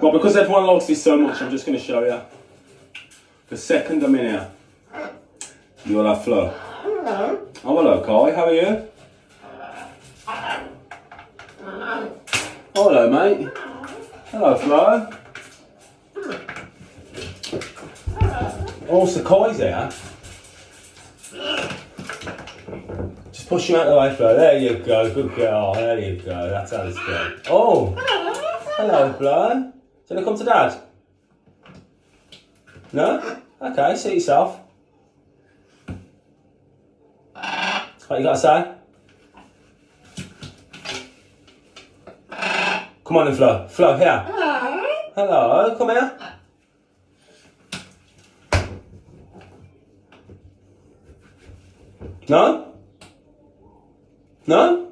Well, because everyone likes this so much, I'm just going to show you. The second I'm in here, you'll have Flo. Hello. Oh, hello, Kai. How are you? Oh, hello, mate. Hello, Flo. Oh, so Kai's here. Just push him out of the way, Flo. There you go. Good girl. There you go. That's how it's done. Oh, hello, Flo. Do you want to come to Dad? No? Okay, see yourself. What you got to say? Come on then, Flo. Flo, here. Hello, come here. No? No?